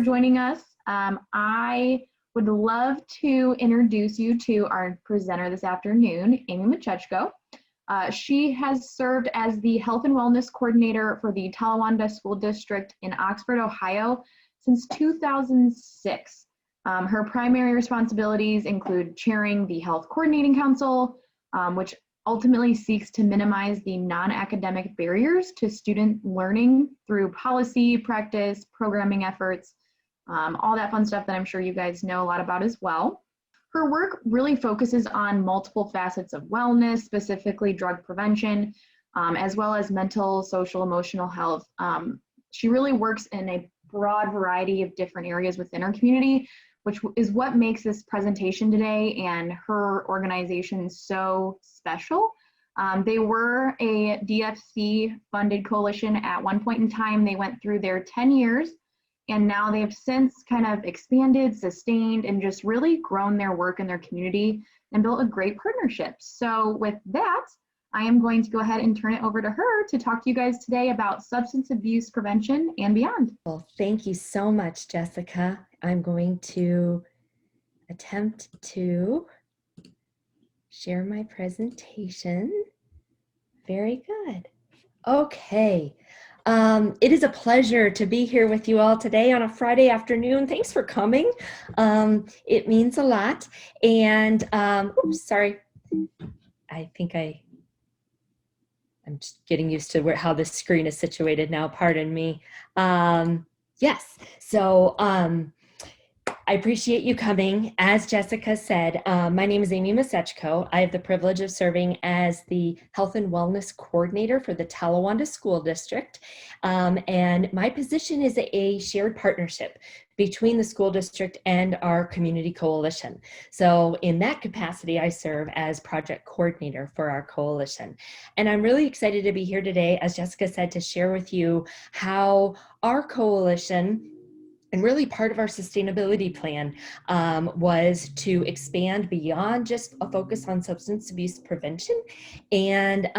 joining us. I would love to introduce you to our presenter this afternoon, Amy Machechko. She has served as the Health and Wellness Coordinator for the Talawanda School District in Oxford, Ohio since 2006. Her primary responsibilities include chairing the Health Coordinating Council, which ultimately seeks to minimize the non-academic barriers to student learning through policy, practice, programming efforts, all that fun stuff that I'm sure you guys know a lot about as well. Her work really focuses on multiple facets of wellness, specifically drug prevention, as well as mental, social, emotional health. She really works in a broad variety of different areas within our community, which is what makes this presentation today and her organization so special. They were a DFC funded coalition at one point in time. They went through their 10 years, and now they've since kind of expanded, sustained, and just really grown their work in their community and built a great partnership. So with that, I am going to go ahead and turn it over to her to talk to you guys today about substance abuse prevention and beyond. Well, thank you so much, Jessica. I'm going to attempt to share my presentation. Very good. Okay. It is a pleasure to be here with you all today on a Friday afternoon. Thanks for coming. It means a lot. And, oops, sorry. I think I'm just getting used to how this screen is situated now. Pardon me. Yes. So, I appreciate you coming. As Jessica said, my name is Amy Machechko. I have the privilege of serving as the Health and Wellness Coordinator for the Talawanda School District. And my position is a shared partnership between the school district and our community coalition. So in that capacity, I serve as project coordinator for our coalition. And I'm really excited to be here today, as Jessica said, to share with you how our coalition and really part of our sustainability plan was to expand beyond just a focus on substance abuse prevention and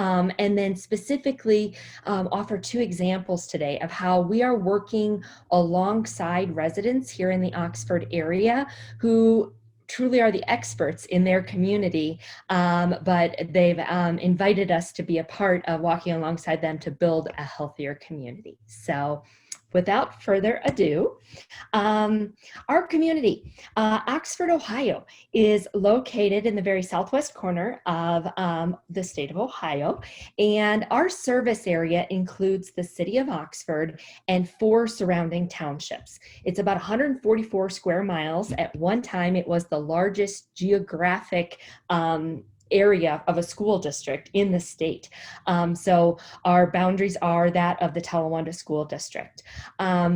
then specifically offer two examples today of how we are working alongside residents here in the Oxford area who truly are the experts in their community, but they've invited us to be a part of walking alongside them to build a healthier community. So without further ado, our community, Oxford, Ohio, is located in the very southwest corner of the state of Ohio, and our service area includes the city of Oxford and 4 surrounding townships. It's about 144 square miles. At one time, it was the largest geographic area of a school district in the state. So our boundaries are that of the Talawanda School District.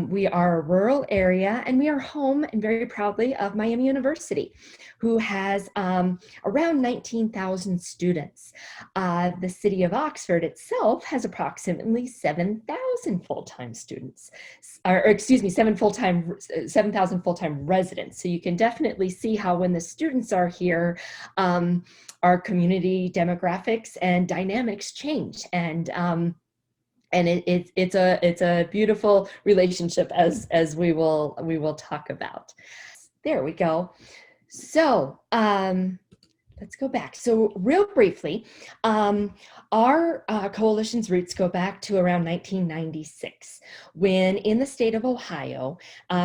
We are a rural area, and we are home, and very proudly, of Miami University, who has around 19,000 students. The city of Oxford itself has approximately 7,000 full-time students, or excuse me, 7,000 full-time residents. So you can definitely see how when the students are here, our community demographics and dynamics change, and it's a beautiful relationship as we will talk about. There we go. So let's go back. So real briefly, our coalition's roots go back to around 1996, when in the state of Ohio,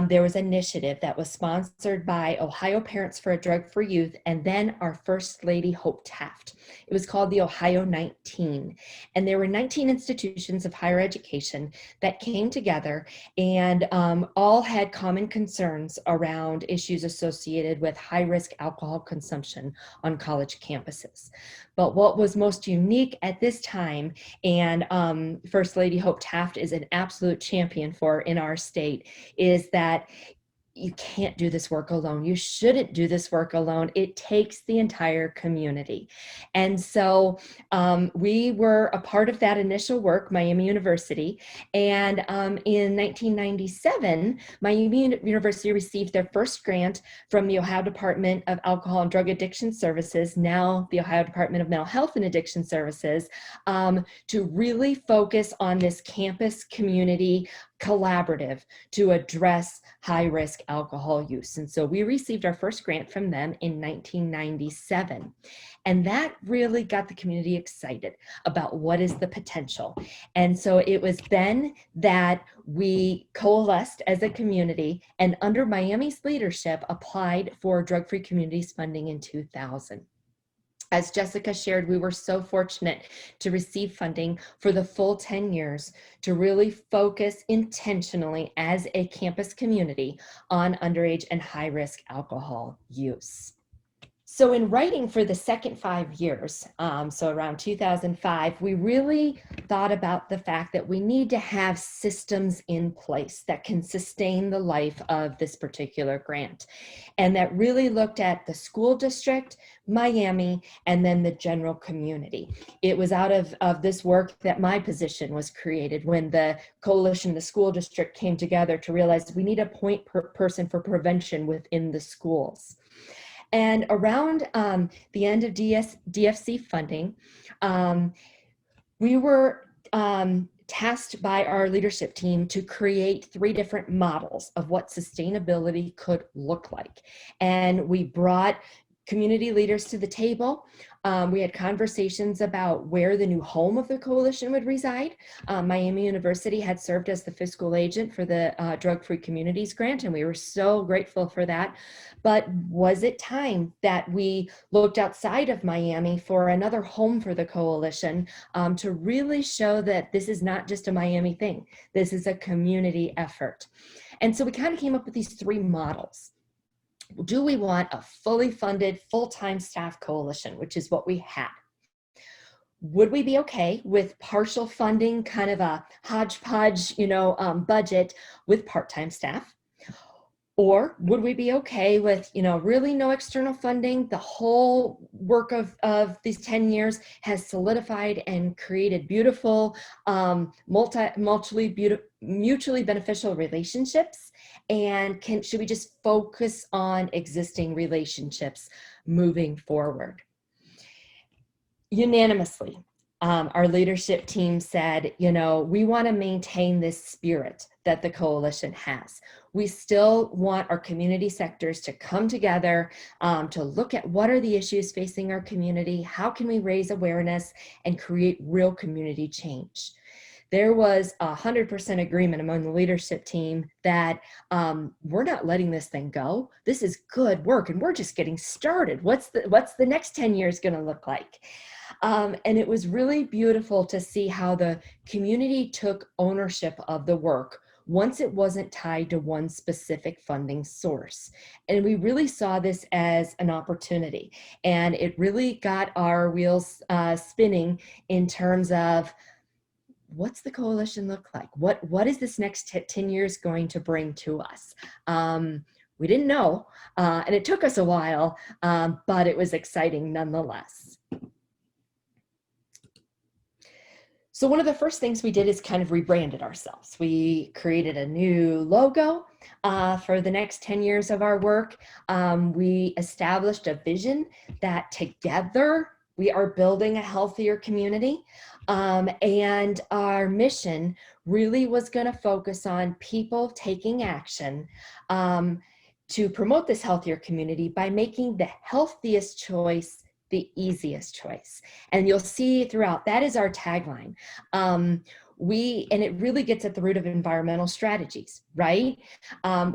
there was an initiative that was sponsored by Ohio Parents for a Drug-Free Youth and then our First Lady, Hope Taft. It was called the Ohio 19. And there were 19 institutions of higher education that came together and all had common concerns around issues associated with high-risk alcohol consumption on college campuses. But what was most unique at this time, and First Lady Hope Taft is an absolute champion for in our state, is that you can't do this work alone. You shouldn't do this work alone. It takes the entire community. And so we were a part of that initial work, Miami University. And in 1997, Miami University received their first grant from the Ohio Department of Alcohol and Drug Addiction Services, now the Ohio Department of Mental Health and Addiction Services, to really focus on this campus community collaborative to address high-risk alcohol use. And so we received our first grant from them in 1997. And that really got the community excited about what is the potential. And so it was then that we coalesced as a community and under Miami's leadership applied for drug-free communities funding in 2000. As Jessica shared, we were so fortunate to receive funding for the full 10 years to really focus intentionally as a campus community on underage and high-risk alcohol use. So in writing for the second 5 years, so around 2005, we really thought about the fact that we need to have systems in place that can sustain the life of this particular grant. And that really looked at the school district, Miami, and then the general community. It was out of this work that my position was created when the coalition, the school district came together to realize we need a point person for prevention within the schools. And around the end of DFC funding, we were tasked by our leadership team to create 3 different models of what sustainability could look like. And we brought community leaders to the table. We had conversations about where the new home of the coalition would reside. Miami University had served as the fiscal agent for the Drug-Free Communities Grant, and we were so grateful for that. But was it time that we looked outside of Miami for another home for the coalition to really show that this is not just a Miami thing, this is a community effort? And so we kind of came up with these 3 models. Do we want a fully funded, full-time staff coalition, which is what we had? Would we be okay with partial funding, kind of a hodgepodge, budget with part-time staff? Or would we be okay with, really no external funding? The whole work of these 10 years has solidified and created beautiful, mutually beneficial relationships. And should we just focus on existing relationships moving forward? Unanimously, our leadership team said, we want to maintain this spirit that the coalition has. We still want our community sectors to come together to look at what are the issues facing our community, how can we raise awareness and create real community change. There was 100% agreement among the leadership team that we're not letting this thing go. This is good work and we're just getting started. What's the next 10 years going to look like? And it was really beautiful to see how the community took ownership of the work once it wasn't tied to one specific funding source. And we really saw this as an opportunity. And it really got our wheels spinning in terms of what's the coalition look like? What is this next 10 years going to bring to us? We didn't know, and it took us a while, but it was exciting nonetheless. So one of the first things we did is kind of rebranded ourselves. We created a new logo for the next 10 years of our work. We established a vision that together we are building a healthier community. And our mission really was going to focus on people taking action to promote this healthier community by making the healthiest choice the easiest choice. And you'll see throughout, that is our tagline. And it really gets at the root of environmental strategies, right?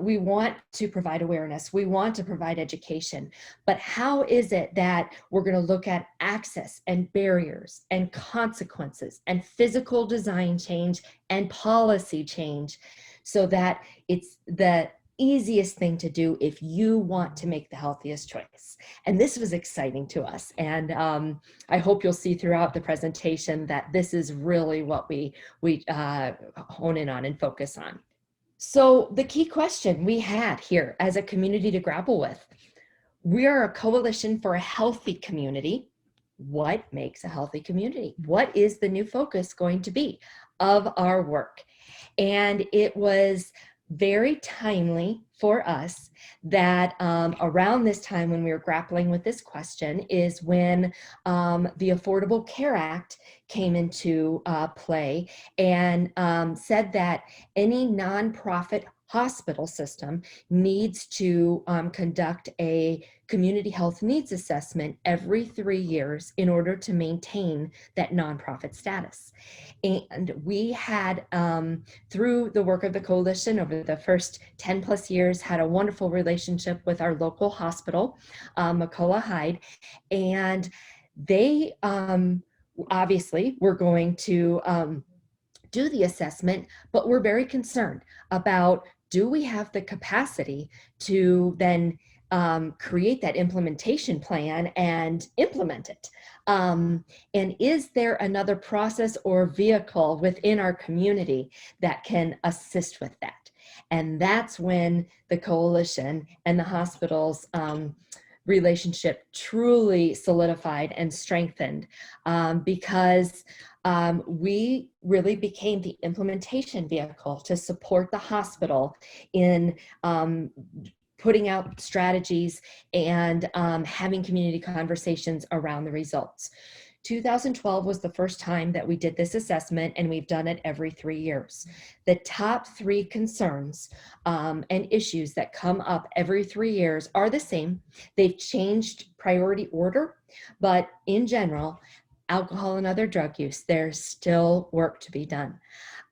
We want to provide awareness. We want to provide education. But how is it that we're going to look at access and barriers and consequences and physical design change and policy change so that it's the easiest thing to do if you want to make the healthiest choice? And this was exciting to us. And I hope you'll see throughout the presentation that this is really what we hone in on and focus on. So the key question we had here as a community to grapple with, we are a coalition for a healthy community. What makes a healthy community? What is the new focus going to be of our work? And it was very timely for us that around this time when we were grappling with this question is when the Affordable Care Act came into play and said that any nonprofit hospital system needs to conduct a community health needs assessment every 3 years in order to maintain that nonprofit status. And we had, through the work of the coalition over the first 10 plus years, had a wonderful relationship with our local hospital, McCullough Hyde, and they obviously were going to do the assessment, but we're very concerned about, do we have the capacity to then create that implementation plan and implement it? And is there another process or vehicle within our community that can assist with that? And that's when the coalition and the hospitals relationship truly solidified and strengthened, because we really became the implementation vehicle to support the hospital in putting out strategies and having community conversations around the results. 2012 was the first time that we did this assessment, and we've done it every 3 years. The top 3 concerns and issues that come up every 3 years are the same. They've changed priority order, but in general, alcohol and other drug use, there's still work to be done.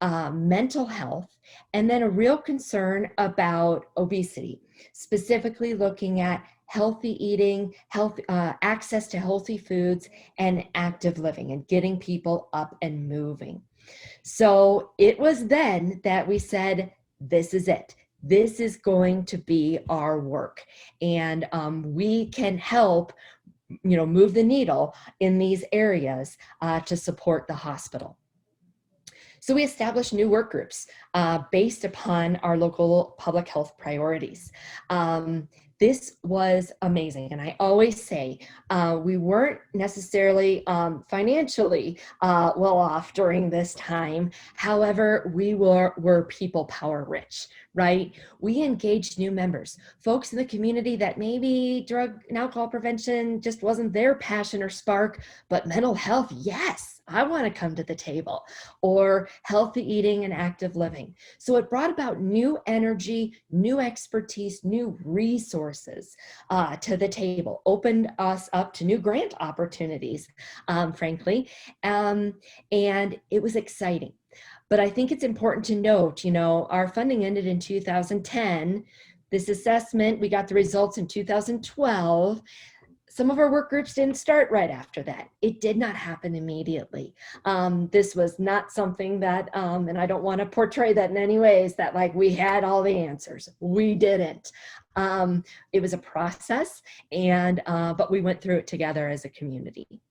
Mental health, and then a real concern about obesity, specifically looking at healthy eating, access to healthy foods, and active living, and getting people up and moving. So it was then that we said, this is it. This is going to be our work. And we can help, move the needle in these areas to support the hospital. So we established new work groups based upon our local public health priorities. This was amazing. And I always say we weren't necessarily financially well off during this time. However, we were people power rich, right? We engaged new members, folks in the community that maybe drug and alcohol prevention just wasn't their passion or spark, but mental health, yes. I want to come to the table, or healthy eating and active living. So it brought about new energy, new expertise, new resources to the table, opened us up to new grant opportunities, frankly, and it was exciting. But I think it's important to note, our funding ended in 2010. This assessment, we got the results in 2012. Some of our work groups didn't start right after that. It did not happen immediately. This was not something that, and I don't want to portray that in any ways, that like we had all the answers. We didn't. It was a process, and but we went through it together as a community.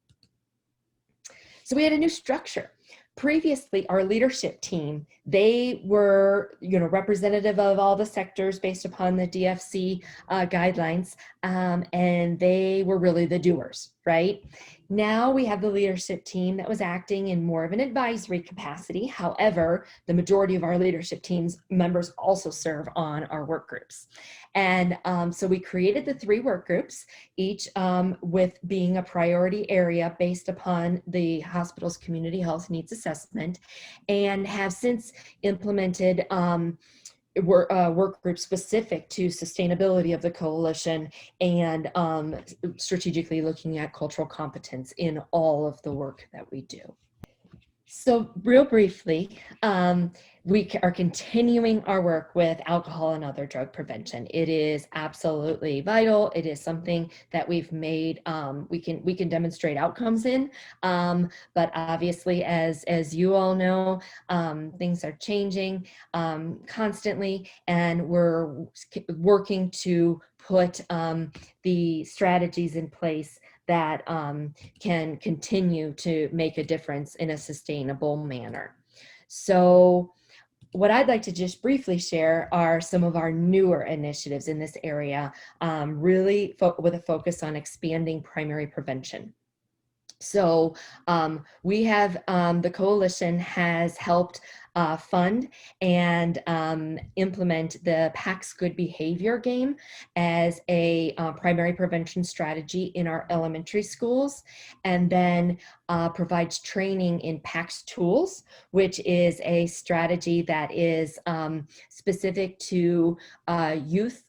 So we had a new structure. Previously, our leadership team, they were, representative of all the sectors based upon the DFC guidelines, and they were really the doers, right? Now we have the leadership team that was acting in more of an advisory capacity. However, the majority of our leadership team's members also serve on our work groups. And so we created the 3 work groups, each with being a priority area based upon the hospital's community health needs assessment, and have since implemented work groups specific to sustainability of the coalition, and strategically looking at cultural competence in all of the work that we do. So real briefly, we are continuing our work with alcohol and other drug prevention. It is absolutely vital. It is something that we've made, we can demonstrate outcomes in, but obviously, as you all know, things are changing constantly, and we're working to put the strategies in place that can continue to make a difference in a sustainable manner. So what I'd like to just briefly share are some of our newer initiatives in this area, really with a focus on expanding primary prevention. So we have, the coalition has helped fund and implement the PACS Good Behavior game as a primary prevention strategy in our elementary schools, and then provides training in PACS Tools, which is a strategy that is specific to youth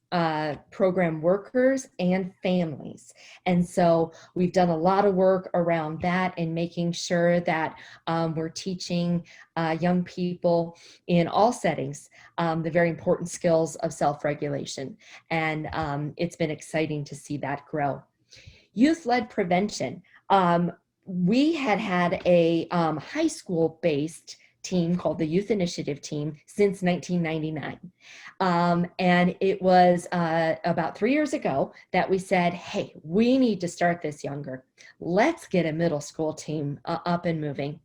program workers and families. And so we've done a lot of work around that and making sure that we're teaching young people in all settings the very important skills of self-regulation. And it's been exciting to see that grow. Youth-led prevention. We had a high school-based team called the Youth Initiative Team since 1999. And it was about 3 years ago that we said, hey, we need to start this younger. Let's get a middle school team up and moving.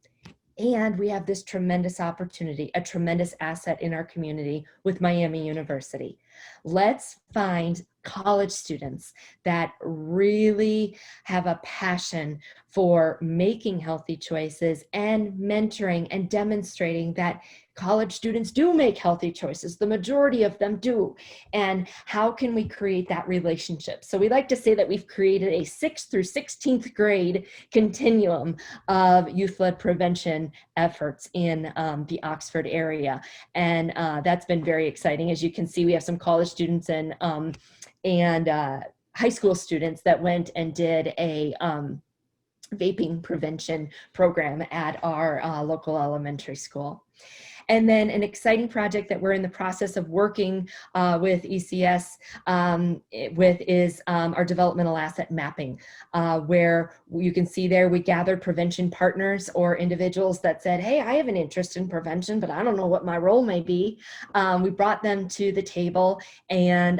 And we have this tremendous opportunity, a tremendous asset in our community with Miami University. Let's find college students that really have a passion for making healthy choices and mentoring and demonstrating that college students do make healthy choices. The majority of them do. And how can we create that relationship? So we like to say that we've created a 6th through 16th grade continuum of youth-led prevention efforts in the Oxford area. And that's been very exciting. As you can see, we have some college students and high school students that went and did a vaping prevention program at our local elementary school. And then an exciting project that we're in the process of working with ECS with is our developmental asset mapping, where you can see there we gathered prevention partners or individuals that said, hey, I have an interest in prevention, but I don't know what my role may be. We brought them to the table and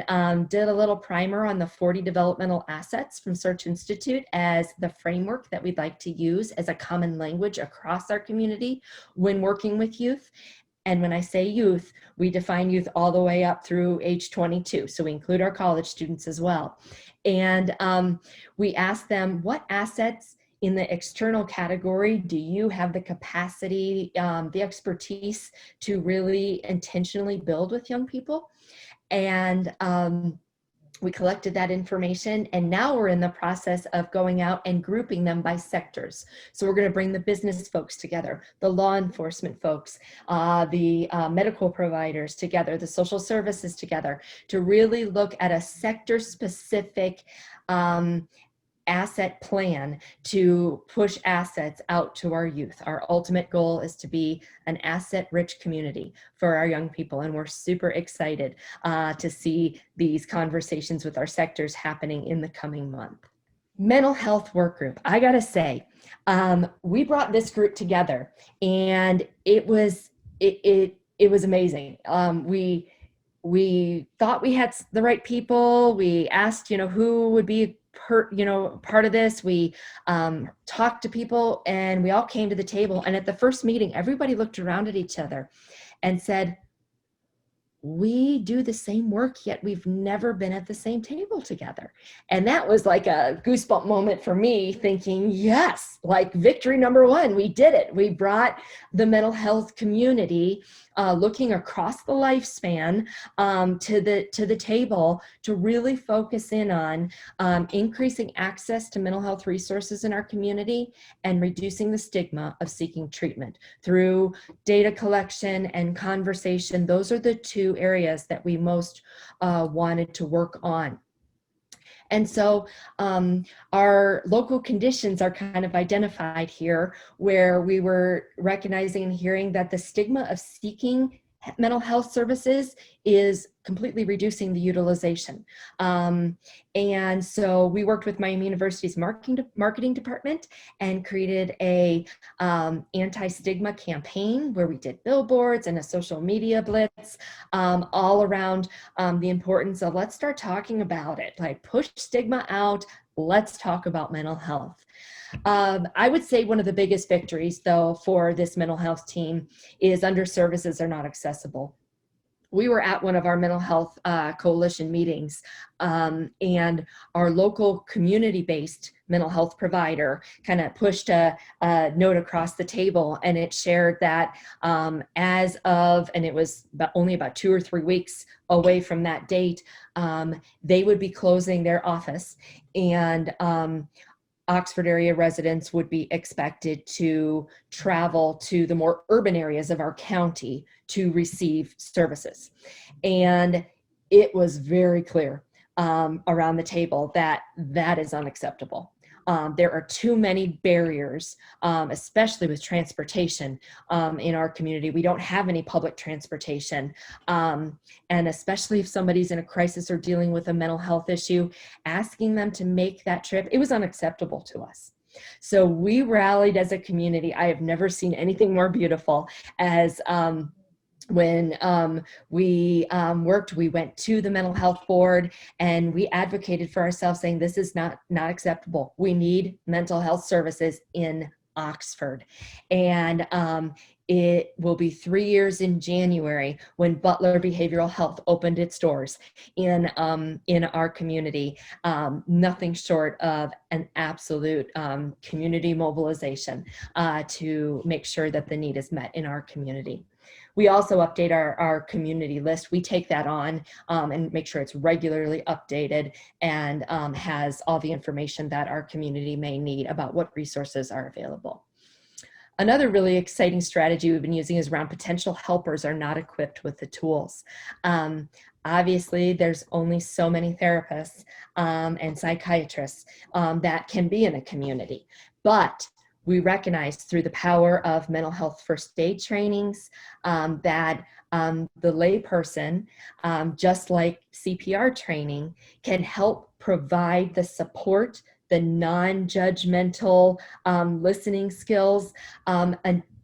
did a little primer on the 40 developmental assets from Search Institute as the framework that we'd like to use as a common language across our community when working with youth. And when I say youth, we define youth all the way up through age 22. So we include our college students as well. And we ask them, what assets in the external category do you have the capacity, the expertise to really intentionally build with young people? And we collected that information, and now we're in the process of going out and grouping them by sectors. So we're going to bring the business folks together, the law enforcement folks, the medical providers together, the social services together, to really look at a sector-specific asset plan to push assets out to our youth. Our ultimate goal is to be an asset-rich community for our young people, and we're super excited to see these conversations with our sectors happening in the coming month. Mental health work group. I gotta say, we brought this group together, and it was amazing. We thought we had the right people. We asked, who would be part of this. We talked to people, and we all came to the table. And at the first meeting, everybody looked around at each other and said, we do the same work, yet we've never been at the same table together. And that was like a goosebump moment for me, thinking, yes, like victory number one, we did it. We brought the mental health community looking across the lifespan to the table to really focus in on increasing access to mental health resources in our community and reducing the stigma of seeking treatment through data collection and conversation. Those are the two areas that we most wanted to work on. And so our local conditions are kind of identified here, where we were recognizing and hearing that the stigma of seeking mental health services is completely reducing the utilization. And so we worked with Miami University's marketing department and created a anti-stigma campaign where we did billboards and a social media blitz all around the importance of, let's start talking about it, like push stigma out, let's talk about mental health. I would say one of the biggest victories, though, for this mental health team is under services are not accessible. we were at one of our mental health coalition meetings, and our local community-based mental health provider kind of pushed a note across the table, and it shared that as of, and it was only about 2 or 3 weeks away from that date, they would be closing their office, and Oxford area residents would be expected to travel to the more urban areas of our county to receive services. And it was very clear around the table that that is unacceptable. There are too many barriers, especially with transportation in our community. We don't have any public transportation. And especially if somebody's in a crisis or dealing with a mental health issue, asking them to make that trip, it was unacceptable to us. So we rallied as a community. I have never seen anything more beautiful as when we worked, we went to the mental health board and we advocated for ourselves, saying this is not acceptable. We need mental health services in Oxford. And it will be 3 years in January when Butler Behavioral Health opened its doors in our community. Nothing short of an absolute community mobilization to make sure that the need is met in our community. We also update our community list. We take that on and make sure it's regularly updated and has all the information that our community may need about what resources are available. Another really exciting strategy we've been using is around potential helpers are not equipped with the tools. Obviously, there's only so many therapists and psychiatrists that can be in a community, but we recognize through the power of mental health first aid trainings that the layperson, just like CPR training, can help provide the support, the non-judgmental listening skills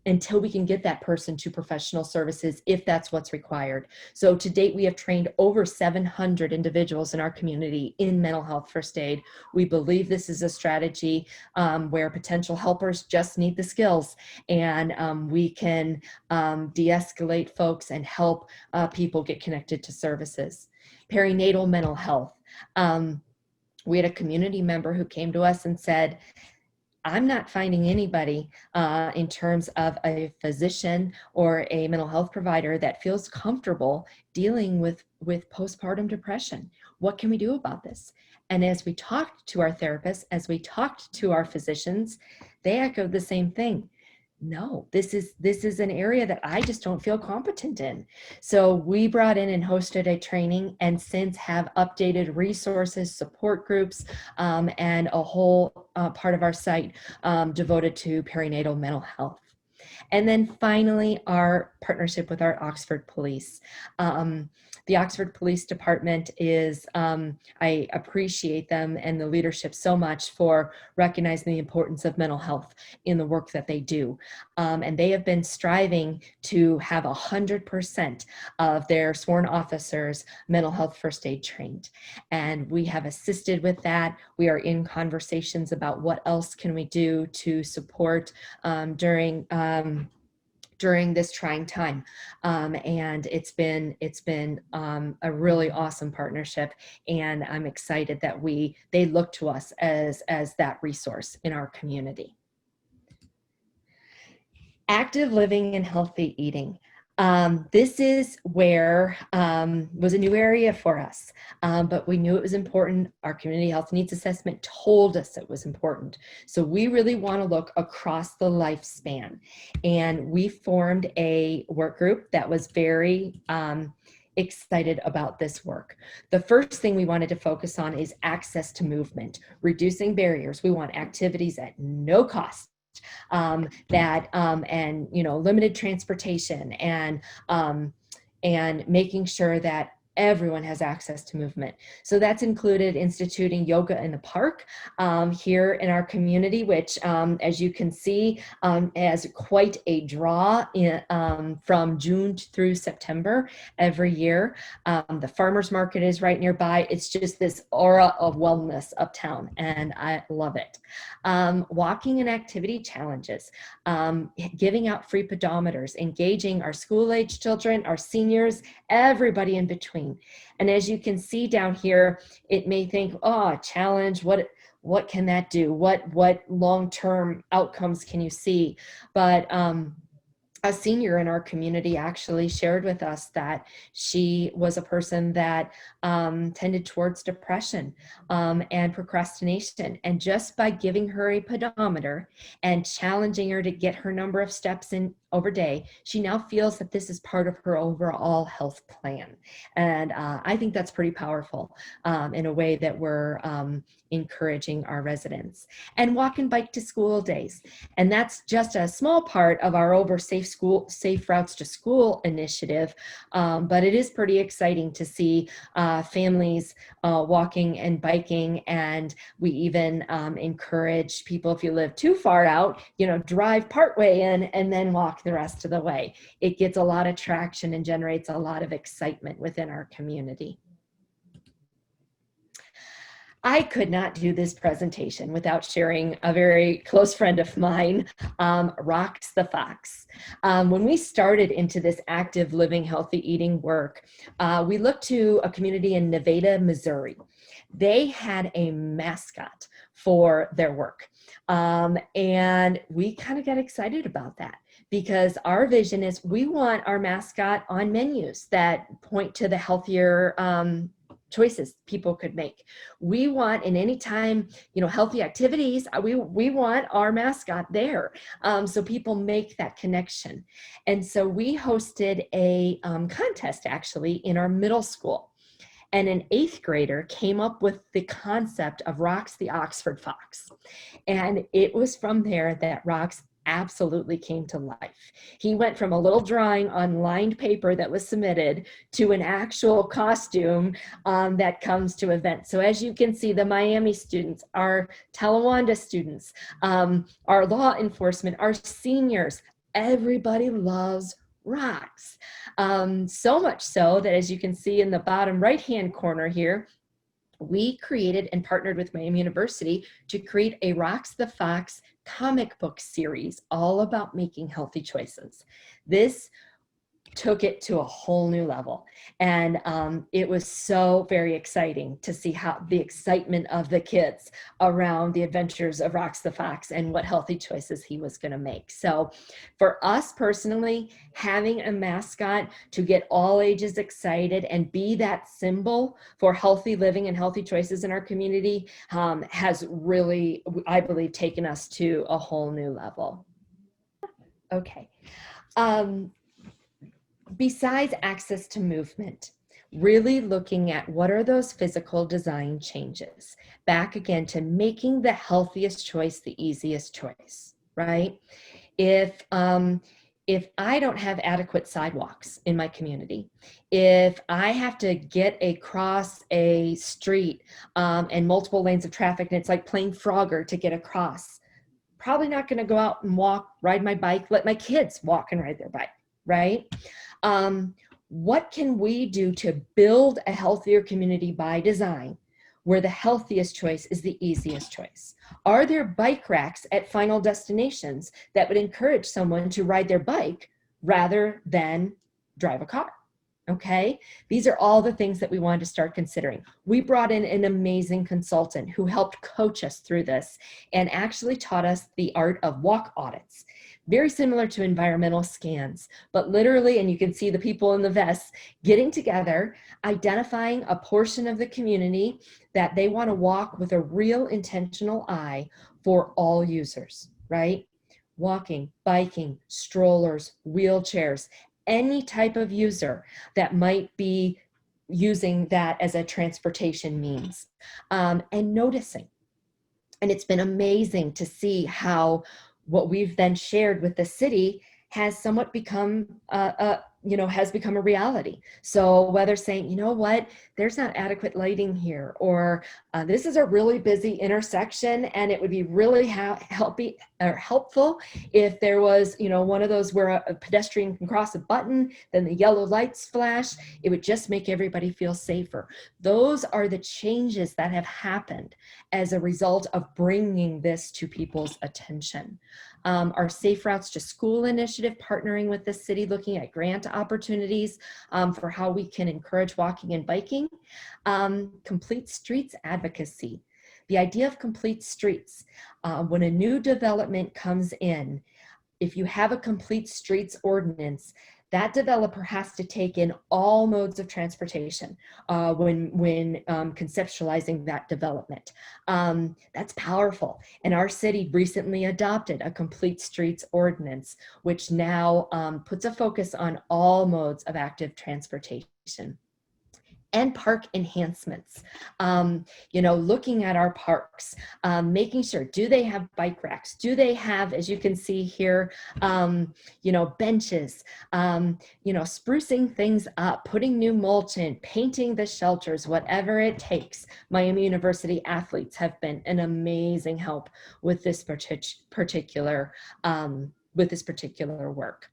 until we can get that person to professional services if that's what's required. So to date, we have trained over 700 individuals in our community in mental health first aid. We believe this is a strategy where potential helpers just need the skills, and we can de-escalate folks and help people get connected to services. Perinatal mental health. We had a community member who came to us and said, I'm not finding anybody in terms of a physician or a mental health provider that feels comfortable dealing with postpartum depression. What can we do about this? And as we talked to our therapists, as we talked to our physicians, they echoed the same thing. No, this is an area that I just don't feel competent in. So we brought in and hosted a training, and since have updated resources, support groups, and a whole part of our site devoted to perinatal mental health. And then finally, our partnership with our Oxford Police. The Oxford Police Department is, I appreciate them and the leadership so much for recognizing the importance of mental health in the work that they do. And they have been striving to have 100% of their sworn officers mental health first aid trained. And we have assisted with that. We are in conversations about what else can we do to support during this trying time. And it's been a really awesome partnership, and I'm excited that they look to us as that resource in our community. Active living and healthy eating. This is where was a new area for us, but we knew it was important. Our community health needs assessment told us it was important. So we really want to look across the lifespan, and we formed a work group that was very excited about this work. The first thing we wanted to focus on is access to movement, reducing barriers. We want activities at no cost. And limited transportation and making sure that everyone has access to movement. So that's included instituting yoga in the park here in our community, which as you can see, has quite a draw from June through September every year. The farmers market is right nearby. It's just this aura of wellness uptown, and I love it. Walking and activity challenges, giving out free pedometers, engaging our school-age children, our seniors, everybody in between. And as you can see down here, it may think, oh, challenge, what can that do? What long-term outcomes can you see? But a senior in our community actually shared with us that she was a person that tended towards depression and procrastination. And just by giving her a pedometer and challenging her to get her number of steps in over day, she now feels that this is part of her overall health plan. And I think that's pretty powerful in a way that we're encouraging our residents. And walk and bike to school days. And that's just a small part of our over safe routes to school initiative. But it is pretty exciting to see families walking and biking. And we even encourage people, if you live too far out, drive partway in and then walk the rest of the way. It gets a lot of traction and generates a lot of excitement within our community. I could not do this presentation without sharing a very close friend of mine, Rox the Fox. When we started into this active living, healthy eating work, we looked to a community in Nevada, Missouri. They had a mascot for their work. And we kind of got excited about that, because our vision is we want our mascot on menus that point to the healthier choices people could make. We want, in any time, healthy activities, we want our mascot there. So people make that connection. And so we hosted a contest actually in our middle school. And an 8th grader came up with the concept of Rox the Oxford Fox. And it was from there that Rox absolutely came to life. He went from a little drawing on lined paper that was submitted to an actual costume that comes to events. So as you can see, the Miami students, our Talawanda students, our law enforcement, our seniors, everybody loves Rox. So much so that, as you can see in the bottom right-hand corner here, we created and partnered with Miami University to create a Rox the Fox comic book series all about making healthy choices. This took it to a whole new level. And it was so very exciting to see how the excitement of the kids around the adventures of Rox the Fox and what healthy choices he was going to make. So for us personally, having a mascot to get all ages excited and be that symbol for healthy living and healthy choices in our community has really, I believe, taken us to a whole new level. Okay. Besides access to movement, really looking at what are those physical design changes, back again to making the healthiest choice the easiest choice, right? If I don't have adequate sidewalks in my community, if I have to get across a street and multiple lanes of traffic, and it's like playing Frogger to get across, probably not going to go out and walk, ride my bike, let my kids walk and ride their bike, right? What can we do to build a healthier community by design where the healthiest choice is the easiest choice? Are there bike racks at final destinations that would encourage someone to ride their bike rather than drive a car? Okay, these are all the things that we wanted to start considering. We brought in an amazing consultant who helped coach us through this and actually taught us the art of walk audits. Very similar to environmental scans, but literally, and you can see the people in the vests getting together, identifying a portion of the community that they want to walk with a real intentional eye for all users, right? Walking, biking, strollers, wheelchairs, any type of user that might be using that as a transportation means, and noticing. And it's been amazing to see how what we've then shared with the city has somewhat become has become a reality. So whether saying, you know what, there's not adequate lighting here, or this is a really busy intersection and it would be really helpful if there was, one of those where a pedestrian can cross a button, then the yellow lights flash, it would just make everybody feel safer. Those are the changes that have happened as a result of bringing this to people's attention. Our Safe Routes to School initiative, partnering with the city, looking at grant opportunities for how we can encourage walking and biking. Complete streets advocacy. The idea of complete streets, when a new development comes in, if you have a complete streets ordinance, that developer has to take in all modes of transportation when conceptualizing that development. That's powerful. And our city recently adopted a complete streets ordinance, which now puts a focus on all modes of active transportation. And park enhancements, looking at our parks, making sure, do they have bike racks? Do they have, as you can see here, benches, sprucing things up, putting new mulch in, painting the shelters, whatever it takes. Miami University athletes have been an amazing help with this particular work.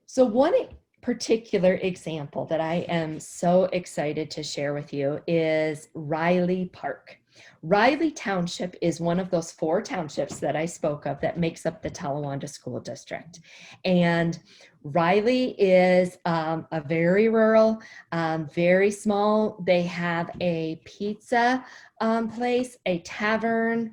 So one particular example that I am so excited to share with you is Riley Park. Riley Township is one of those 4 townships that I spoke of that makes up the Talawanda School District. And Riley is a very rural, very small. They have a pizza place, a tavern,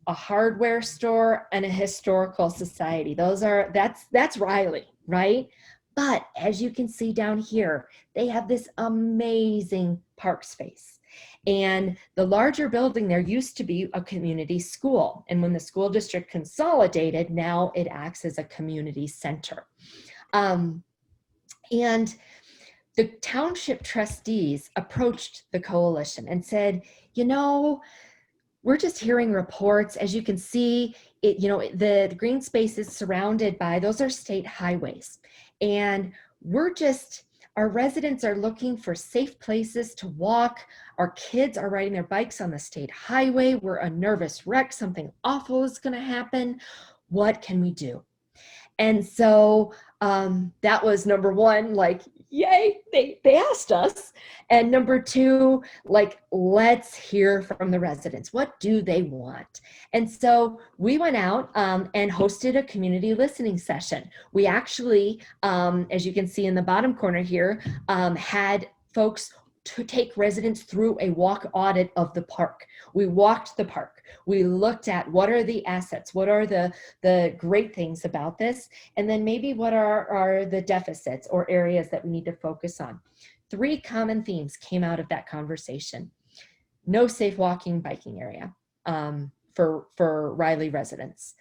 a hardware store, and a historical society. That's Riley, right? But as you can see down here, they have this amazing park space. And the larger building there used to be a community school. And when the school district consolidated, now it acts as a community center. And the township trustees approached the coalition and said, we're just hearing reports. As you can see, the green space is surrounded by, those are state highways. And our residents are looking for safe places to walk. Our kids are riding their bikes on the state highway. We're a nervous wreck. Something awful is going to happen. What can we do? And so that was number one, yay, they asked us. And number 2, let's hear from the residents. What do they want? And so we went out and hosted a community listening session. We actually, as you can see in the bottom corner here, had folks to take residents through a walk audit of the park. We walked the park. We looked at what are the assets, what are the great things about this, and then maybe what are the deficits or areas that we need to focus on. 3 common themes came out of that conversation. No safe walking, biking area for Riley residents.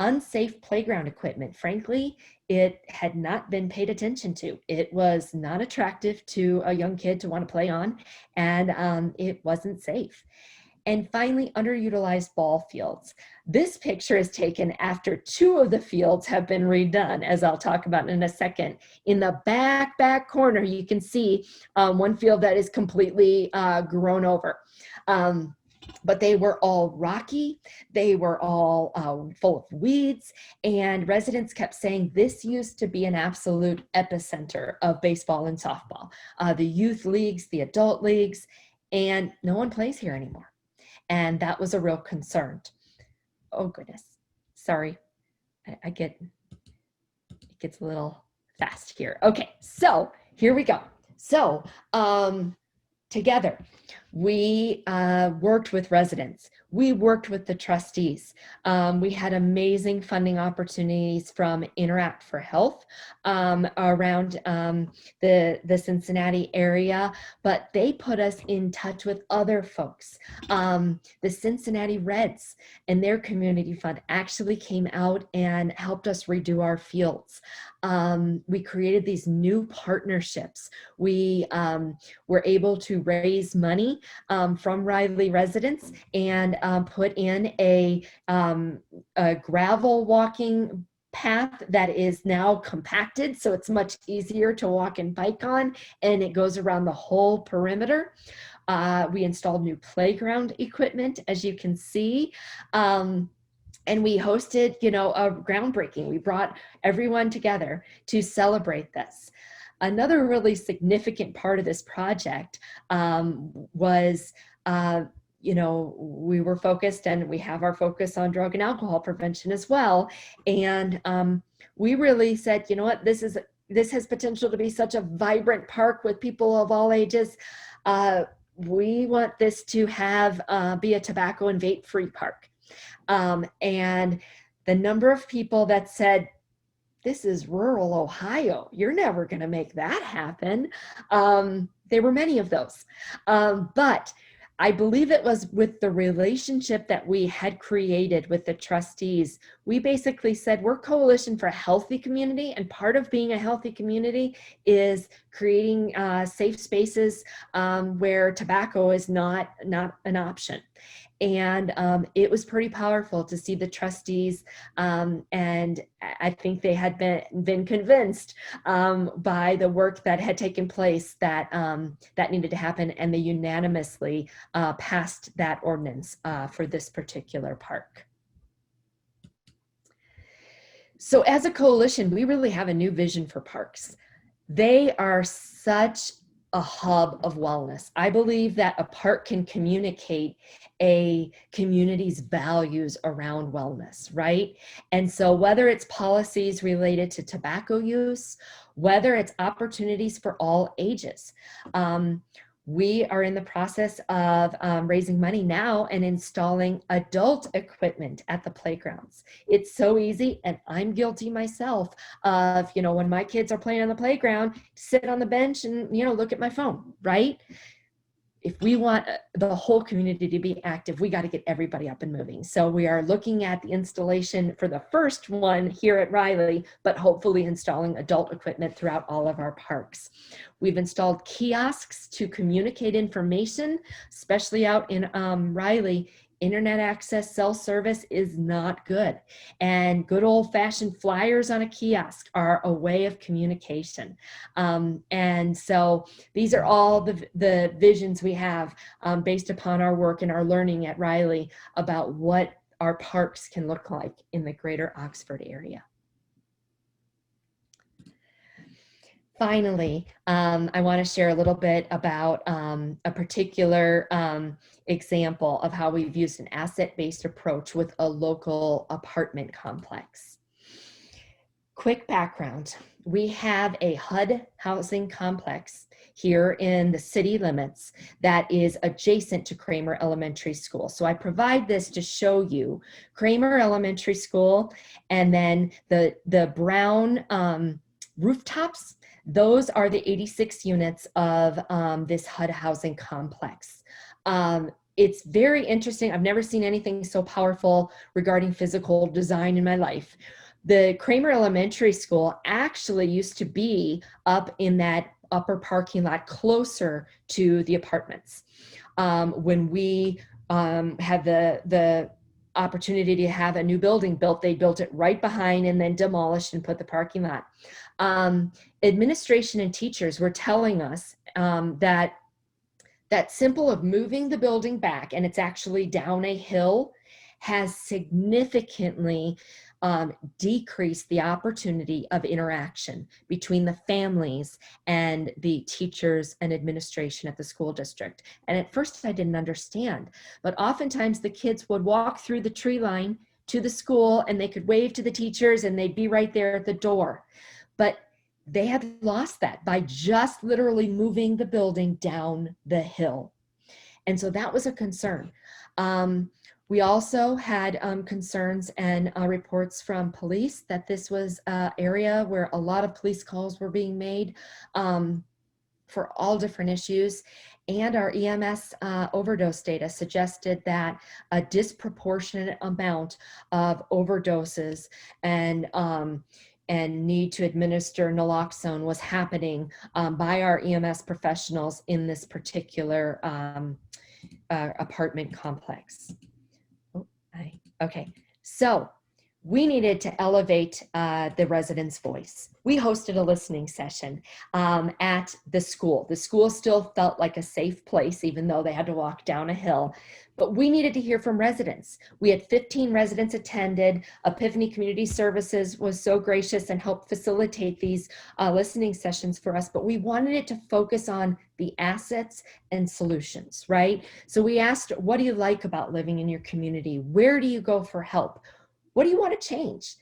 Unsafe playground equipment. Frankly, it had not been paid attention to. It was not attractive to a young kid to want to play on, and it wasn't safe. And finally, underutilized ball fields. This picture is taken after 2 of the fields have been redone, as I'll talk about in a second. In the back corner, you can see one field that is completely grown over. But they were all rocky, they were all full of weeds, and residents kept saying this used to be an absolute epicenter of baseball and softball. The youth leagues, the adult leagues, and no one plays here anymore. And that was a real concern. Oh goodness, sorry, it gets a little fast here. Okay, so here we go. So together, we worked with residents. We worked with the trustees. We had amazing funding opportunities from Interact for Health around the Cincinnati area, but they put us in touch with other folks. The Cincinnati Reds and their community fund actually came out and helped us redo our fields. We created these new partnerships. We were able to raise money from Riley residents and put in a gravel walking path that is now compacted, so it's much easier to walk and bike on, and it goes around the whole perimeter. We installed new playground equipment, as you can see. And we hosted, you know, a groundbreaking. We brought everyone together to celebrate this. Another really significant part of this project was, you know, we were focused, and we have our focus on drug and alcohol prevention as well. And we really said, you know what, this has potential to be such a vibrant park with people of all ages. We want this to have be a tobacco and vape free park. And the number of people that said, this is rural Ohio, you're never going to make that happen. There were many of those. But I believe it was with the relationship that we had created with the trustees. We basically said, we're Coalition for a Healthy Community, and part of being a healthy community is creating safe spaces where tobacco is not an option. And it was pretty powerful to see the trustees, and I think they had been convinced by the work that had taken place that that needed to happen, and they unanimously passed that ordinance for this particular park. So as a coalition, we really have a new vision for parks. They are such a hub of wellness. I believe that a park can communicate a community's values around wellness, right? And so whether it's policies related to tobacco use, whether it's opportunities for all ages, we are in the process of raising money now and installing adult equipment at the playgrounds. It's so easy, and I'm guilty myself of, you know, when my kids are playing on the playground, sit on the bench and, you know, look at my phone, right? If we want the whole community to be active, we got to get everybody up and moving. So we are looking at the installation for the first one here at Riley, but hopefully installing adult equipment throughout all of our parks. We've installed kiosks to communicate information, especially out in Riley. Internet access, cell service is not good. And good old-fashioned flyers on a kiosk are a way of communication. And so these are all the visions we have based upon our work and our learning at Riley about what our parks can look like in the greater Oxford area. Finally, I want to share a little bit about a particular example of how we've used an asset-based approach with a local apartment complex. Quick background, we have a HUD housing complex here in the city limits that is adjacent to Kramer Elementary School. So I provide this to show you Kramer Elementary School, and then the brown rooftops. Those are the 86 units of this HUD housing complex. It's very interesting. I've never seen anything so powerful regarding physical design in my life. The Kramer Elementary School actually used to be up in that upper parking lot closer to the apartments. When we had the opportunity to have a new building built, they built it right behind and then demolished and put the parking lot. Administration and teachers were telling us that simple of moving the building back, and it's actually down a hill, has significantly decreased the opportunity of interaction between the families and the teachers and administration at the school district. And at first I didn't understand, but oftentimes the kids would walk through the tree line to the school and they could wave to the teachers and they'd be right there at the door. But they had lost that by just literally moving the building down the hill. And so that was a concern. We also had concerns and reports from police that this was an area where a lot of police calls were being made for all different issues. And our EMS overdose data suggested that a disproportionate amount of overdoses and need to administer naloxone was happening by our EMS professionals in this particular apartment complex. Okay, so we needed to elevate the residents' voice. We hosted a listening session at the school. The school still felt like a safe place, even though they had to walk down a hill. But we needed to hear from residents. We had 15 residents attended. Epiphany Community Services was so gracious and helped facilitate these listening sessions for us. But we wanted it to focus on the assets and solutions, right? So we asked, what do you like about living in your community? Where do you go for help? What do you want to change?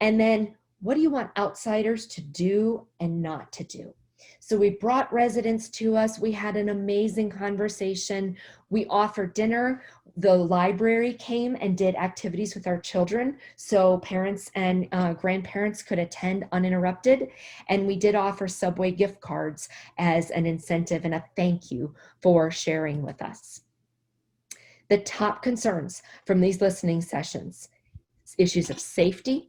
And then what do you want outsiders to do and not to do? So we brought residents to us. We had an amazing conversation. We offered dinner. The library came and did activities with our children, so parents and grandparents could attend uninterrupted. And we did offer Subway gift cards as an incentive and a thank you for sharing with us. The top concerns from these listening sessions: issues of safety,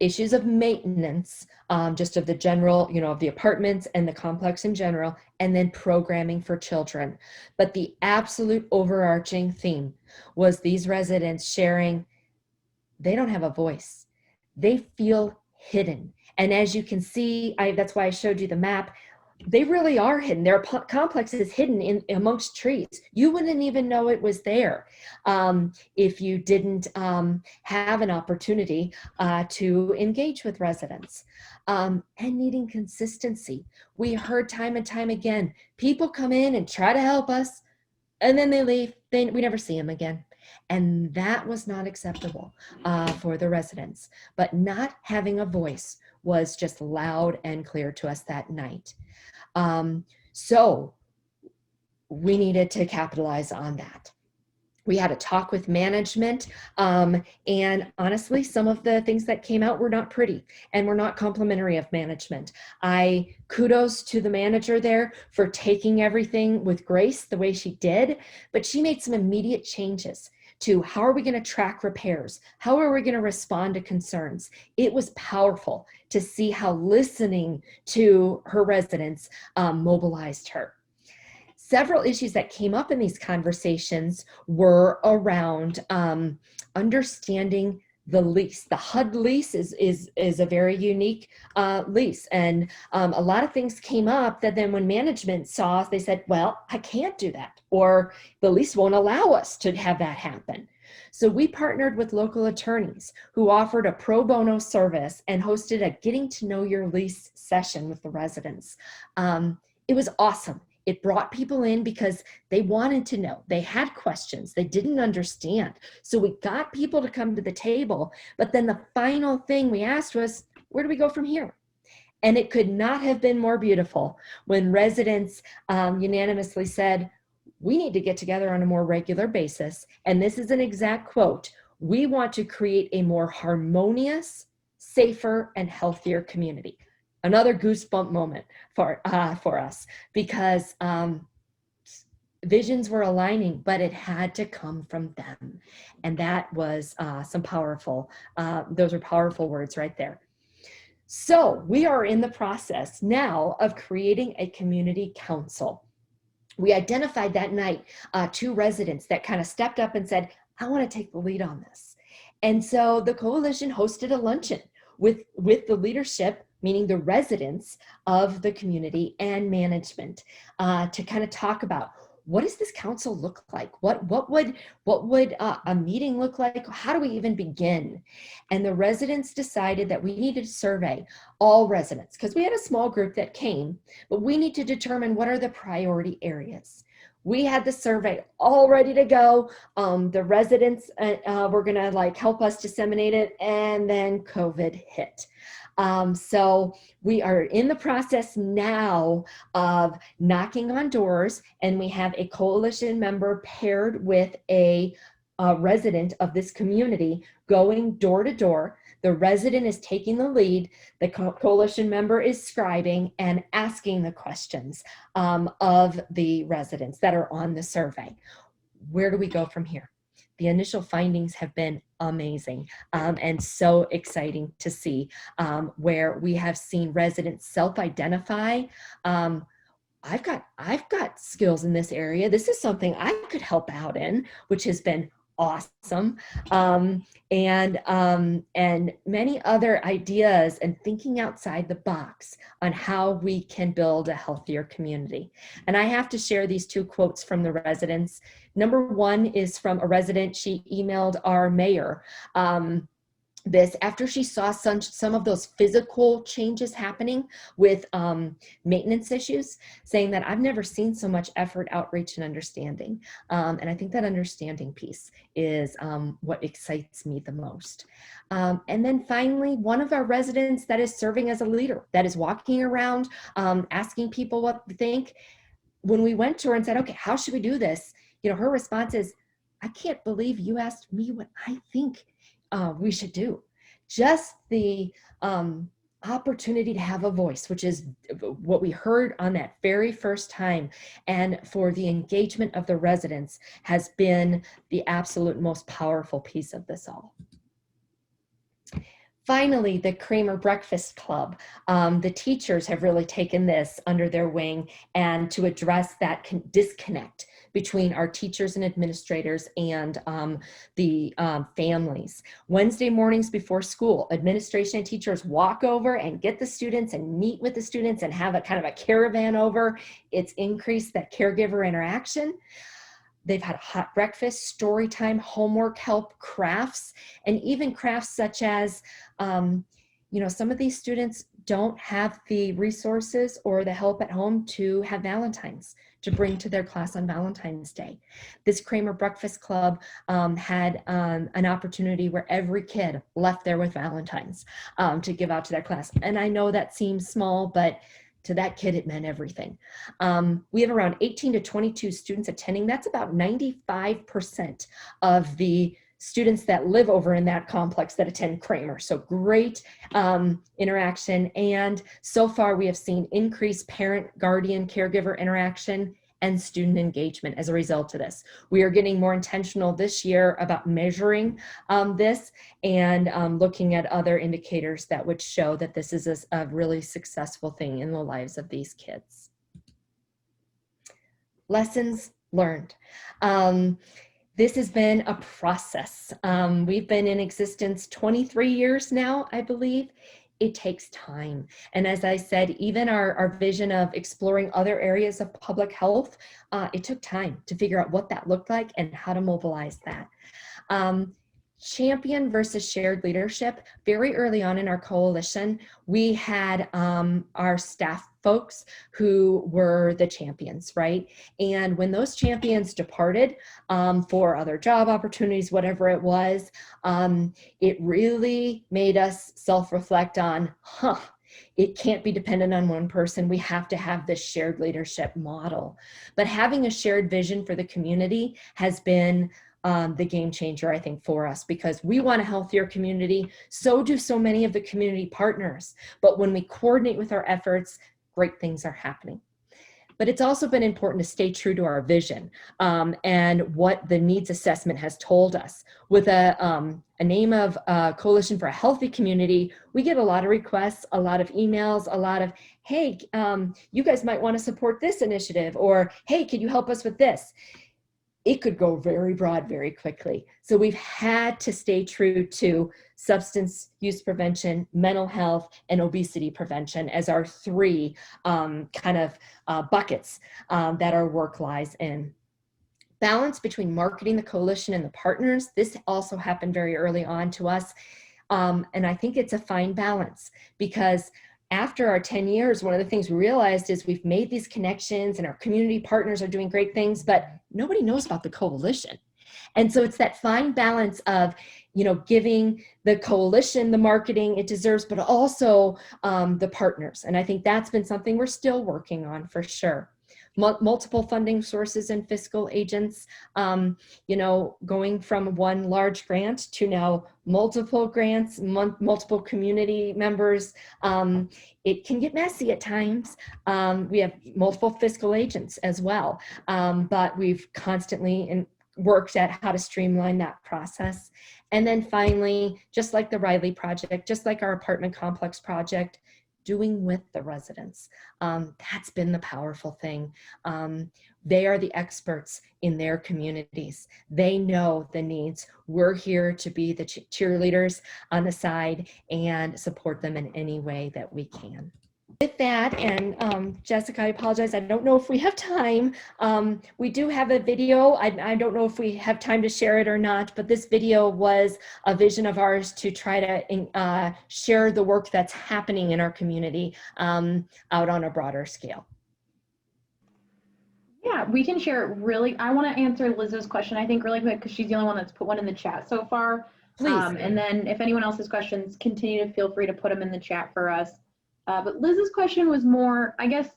issues of maintenance, just of the general, of the apartments and the complex in general, and then programming for children. But the absolute overarching theme was these residents sharing, they don't have a voice. They feel hidden. And as you can see, that's why I showed you the map. They really are hidden. Their complex is hidden in amongst trees. You wouldn't even know it was there if you didn't have an opportunity to engage with residents. And needing consistency. We heard time and time again, people come in and try to help us, and then they leave. We never see them again. And that was not acceptable for the residents. But not having a voice was just loud and clear to us that night. So we needed to capitalize on that. We had a talk with management, and honestly, some of the things that came out were not pretty and were not complimentary of management. Kudos to the manager there for taking everything with grace the way she did, but she made some immediate changes to how are we going to track repairs? How are we going to respond to concerns? It was powerful to see how listening to her residents mobilized her. Several issues that came up in these conversations were around understanding the lease. The HUD lease is a very unique lease. And a lot of things came up that then when management saw, they said, well, I can't do that, or the lease won't allow us to have that happen. So we partnered with local attorneys who offered a pro bono service and hosted a getting to know your lease session with the residents. It was awesome. It brought people in because they wanted to know. They had questions. They didn't understand. So we got people to come to the table. But then the final thing we asked was, where do we go from here? And it could not have been more beautiful when residents unanimously said, we need to get together on a more regular basis. And this is an exact quote. We want to create a more harmonious, safer, and healthier community. Another goosebump moment for us, because visions were aligning, but it had to come from them. And that was those are powerful words right there. So we are in the process now of creating a community council. We identified that night 2 residents that kind of stepped up and said, I want to take the lead on this. And so the coalition hosted a luncheon with the leadership, meaning the residents of the community and management, to kind of talk about, what does this council look like? What would a meeting look like? How do we even begin? And the residents decided that we needed to survey all residents, because we had a small group that came, but we need to determine what are the priority areas. We had the survey all ready to go. The residents were gonna help us disseminate it, and then COVID hit. So we are in the process now of knocking on doors, and we have a coalition member paired with a resident of this community going door to door. The resident is taking the lead. The coalition member is scribing and asking the questions of the residents that are on the survey. Where do we go from here? The initial findings have been amazing and so exciting to see, where we have seen residents self-identify. I've got skills in this area. This is something I could help out in, which has been awesome. And many other ideas and thinking outside the box on how we can build a healthier community. And I have to share these two quotes from the residents. Number one is from a resident. She emailed our mayor this after she saw some of those physical changes happening with maintenance issues, saying that I've never seen so much effort, outreach, and understanding. And I think that understanding piece is what excites me the most. And then finally, one of our residents that is serving as a leader, that is walking around asking people what they think. When we went to her and said, okay, how should we do this? You know, her response is, I can't believe you asked me what I think we should do. Just the opportunity to have a voice, which is what we heard on that very first time, and for the engagement of the residents has been the absolute most powerful piece of this all. Finally, the Kramer Breakfast Club. The teachers have really taken this under their wing, and to address that disconnect between our teachers and administrators and the families. Wednesday mornings before school, administration and teachers walk over and get the students and meet with the students and have a kind of a caravan over. It's increased that caregiver interaction. They've had hot breakfast, story time, homework help, crafts, and even crafts such as, you know, some of these students don't have the resources or the help at home to have Valentine's to bring to their class on Valentine's Day. This Kramer Breakfast Club had an opportunity where every kid left there with Valentine's to give out to their class. And I know that seems small, but to that kid, it meant everything. We have around 18 to 22 students attending. That's about 95% of the students that live over in that complex that attend Kramer. So great interaction. And so far we have seen increased parent, guardian, caregiver interaction and student engagement as a result of this. We are getting more intentional this year about measuring this and looking at other indicators that would show that this is a really successful thing in the lives of these kids. Lessons learned. This has been a process. We've been in existence 23 years now, I believe. It takes time. And as I said, even our vision of exploring other areas of public health, it took time to figure out what that looked like and how to mobilize that. Champion versus shared leadership. Very early on in our coalition, we had our staff folks who were the champions, right? And when those champions departed for other job opportunities, whatever it was, it really made us self-reflect on, it can't be dependent on one person. We have to have this shared leadership model. But having a shared vision for the community has been the game changer, I think, for us, because we want a healthier community. So do so many of the community partners. But when we coordinate with our efforts, great things are happening. But it's also been important to stay true to our vision and what the needs assessment has told us. With a name of Coalition for a Healthy Community, we get a lot of requests, a lot of emails, a lot of, hey, you guys might want to support this initiative, or hey, could you help us with this? It could go very broad very quickly. So we've had to stay true to substance use prevention, mental health, and obesity prevention as our three buckets that our work lies in. Balance between marketing, the coalition, and the partners. This also happened very early on to us. And I think it's a fine balance, because after our 10 years, one of the things we realized is we've made these connections and our community partners are doing great things, but nobody knows about the coalition. And so it's that fine balance of, you know, giving the coalition the marketing it deserves, but also the partners. And I think that's been something we're still working on for sure. Multiple funding sources and fiscal agents, you know, going from one large grant to now multiple grants, multiple community members. It can get messy at times. We have multiple fiscal agents as well, but we've constantly worked at how to streamline that process. And then finally, just like the Riley project, just like our apartment complex project, doing with the residents. That's been the powerful thing. They are the experts in their communities. They know the needs. We're here to be the cheerleaders on the side and support them in any way that we can. With that, and Jessica, I apologize, I don't know if we have time. We do have a video. I don't know if we have time to share it or not, but this video was a vision of ours to try to share the work that's happening in our community out on a broader scale. Yeah, we can share it really. I want to answer Liz's question, I think, really quick, because she's the only one that's put one in the chat so far. Please. And then if anyone else has questions, continue to feel free to put them in the chat for us. But Liz's question was more, I guess,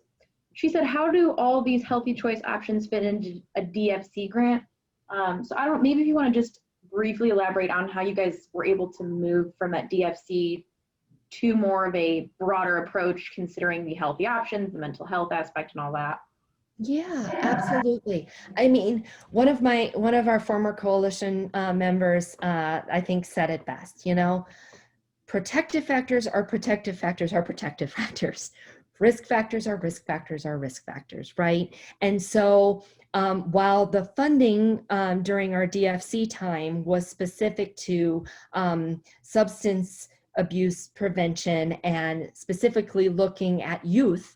she said, how do all these healthy choice options fit into a DFC grant? So I don't, maybe if you want to just briefly elaborate on how you guys were able to move from that DFC to more of a broader approach, considering the healthy options, the mental health aspect and all that. Yeah, absolutely. I mean, one of our former coalition members, I think, said it best, you know, protective factors are protective factors are protective factors. Risk factors are risk factors are risk factors, right? And so while the funding during our DFC time was specific to substance abuse prevention and specifically looking at youth,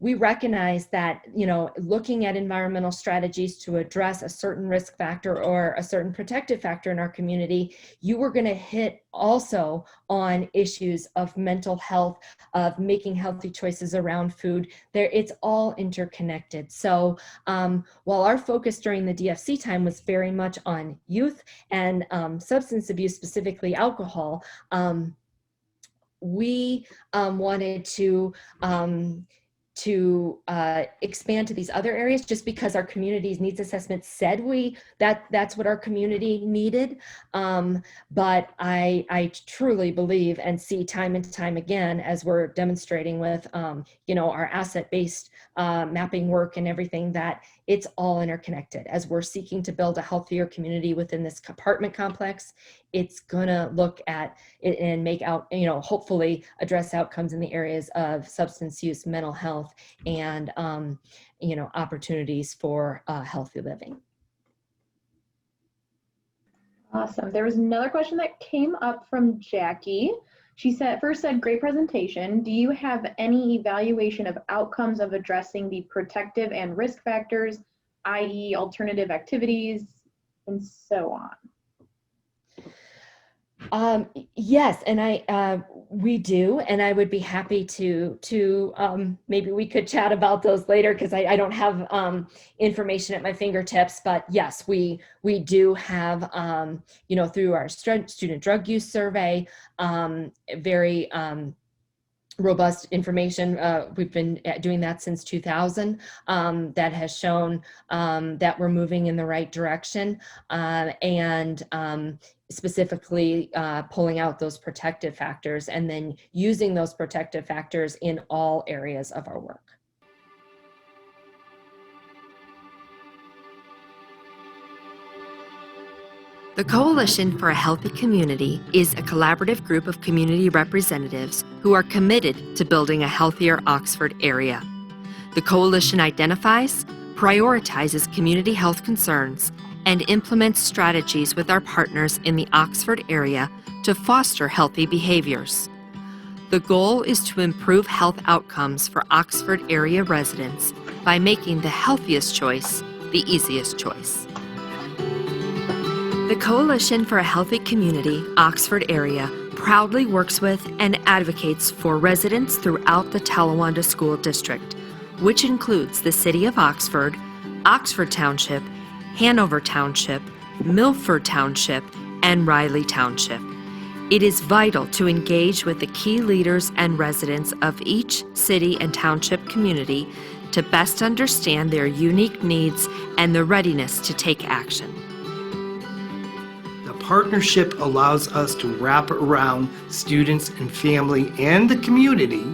we recognize that, you know, looking at environmental strategies to address a certain risk factor or a certain protective factor in our community, you were going to hit also on issues of mental health, of making healthy choices around food. It's all interconnected. So while our focus during the DFC time was very much on youth and substance abuse, specifically alcohol, we wanted to expand to these other areas just because our community's needs assessment said that's what our community needed. But I truly believe and see time and time again, as we're demonstrating with you know, our asset-based mapping work and everything, that it's all interconnected. As we're seeking to build a healthier community within this apartment complex, it's gonna look at it and make out, you know, hopefully address outcomes in the areas of substance use, mental health, and you know, opportunities for healthy living. Awesome. There was another question that came up from Jackie. She said, first said, great presentation. Do you have any evaluation of outcomes of addressing the protective and risk factors, i.e. alternative activities, and so on? Yes, and we do, and I would be happy to maybe we could chat about those later, because I don't have information at my fingertips. But yes, we do have you know, through our student drug use survey, very robust information. We've been doing that since 2000, that has shown that we're moving in the right direction, and specifically pulling out those protective factors and then using those protective factors in all areas of our work. The Coalition for a Healthy Community is a collaborative group of community representatives who are committed to building a healthier Oxford area. The Coalition identifies, prioritizes community health concerns, and implements strategies with our partners in the Oxford area to foster healthy behaviors. The goal is to improve health outcomes for Oxford area residents by making the healthiest choice the easiest choice. The Coalition for a Healthy Community, Oxford area, proudly works with and advocates for residents throughout the Talawanda School District, which includes the City of Oxford, Oxford Township, Hanover Township, Milford Township, and Riley Township. It is vital to engage with the key leaders and residents of each city and township community to best understand their unique needs and the readiness to take action. The partnership allows us to wrap around students and family and the community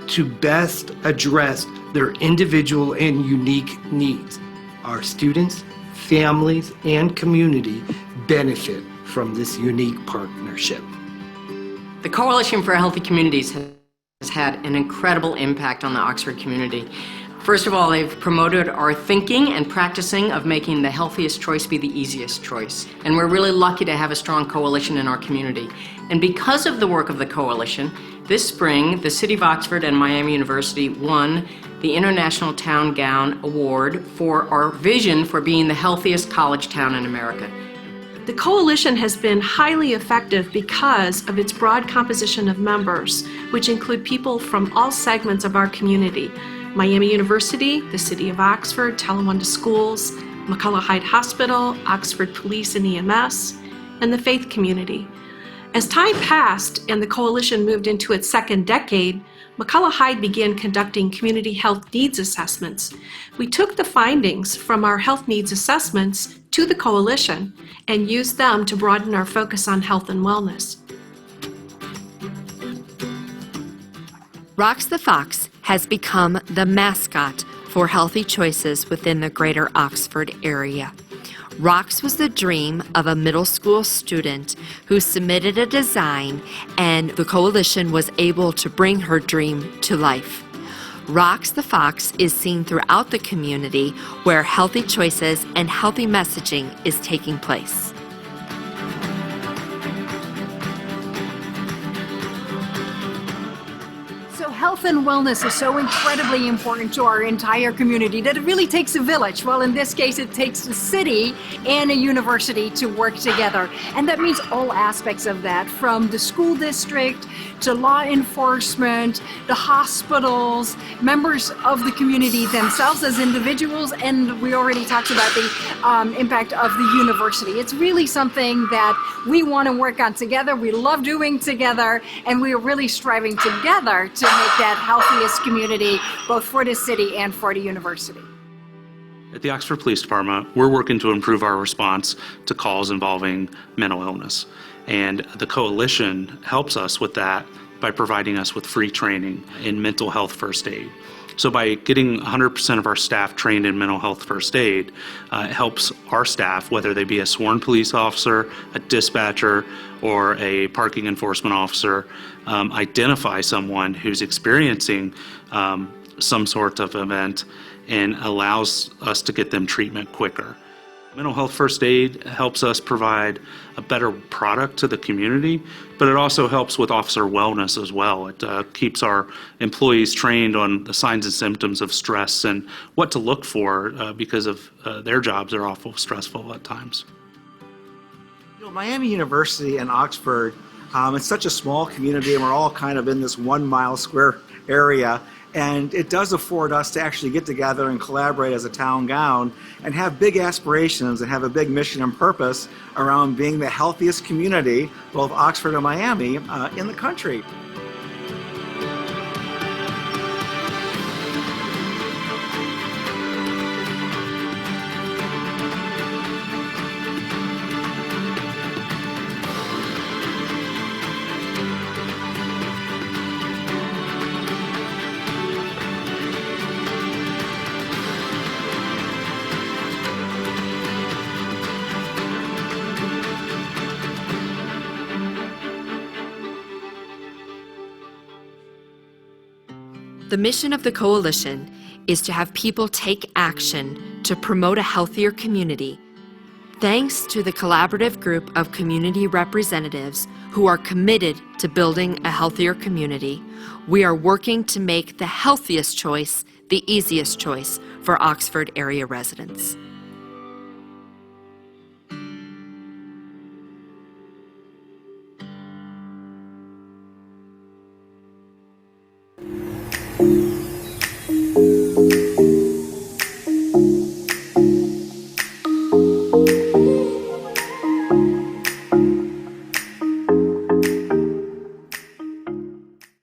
to best address their individual and unique needs. Our students, families, and community benefit from this unique partnership. The Coalition for Healthy Communities has has had an incredible impact on the Oxford community. First of all, they've promoted our thinking and practicing of making the healthiest choice be the easiest choice. And we're really lucky to have a strong coalition in our community. And because of the work of the coalition, this spring, the City of Oxford and Miami University won the International Town Gown Award for our vision for being the healthiest college town in America. The coalition has been highly effective because of its broad composition of members, which include people from all segments of our community. Miami University, the City of Oxford, Talawanda Schools, McCullough Hyde Hospital, Oxford Police and EMS, and the faith community. As time passed and the coalition moved into its second decade, McCullough Hyde began conducting community health needs assessments. We took the findings from our health needs assessments to the coalition and used them to broaden our focus on health and wellness. Rox the Fox has become the mascot for healthy choices within the greater Oxford area. Rox was the dream of a middle school student who submitted a design, and the coalition was able to bring her dream to life. Rox the Fox is seen throughout the community where healthy choices and healthy messaging is taking place. Health and wellness is so incredibly important to our entire community that it really takes a village. Well, in this case, it takes a city and a university to work together. And that means all aspects of that, from the school district to law enforcement, the hospitals, members of the community themselves as individuals, and we already talked about the impact of the university. It's really something that we want to work on together. We love doing together, and we are really striving together to make that healthiest community, both for the city and for the university. At the Oxford Police Department, we're working to improve our response to calls involving mental illness. And the coalition helps us with that by providing us with free training in mental health first aid. So by getting 100% of our staff trained in mental health first aid, it helps our staff, whether they be a sworn police officer, a dispatcher, or a parking enforcement officer, identify someone who's experiencing some sort of event and allows us to get them treatment quicker. Mental health first aid helps us provide a better product to the community, but it also helps with officer wellness as well. It keeps our employees trained on the signs and symptoms of stress and what to look for because of their jobs are awful stressful at times. You know, Miami University and Oxford, it's such a small community, and we're all kind of in this 1 mile square area. And it does afford us to actually get together and collaborate as a town gown and have big aspirations and have a big mission and purpose around being the healthiest community, both Oxford and Miami, in the country. The mission of the coalition is to have people take action to promote a healthier community. Thanks to the collaborative group of community representatives who are committed to building a healthier community, we are working to make the healthiest choice the easiest choice for Oxford area residents.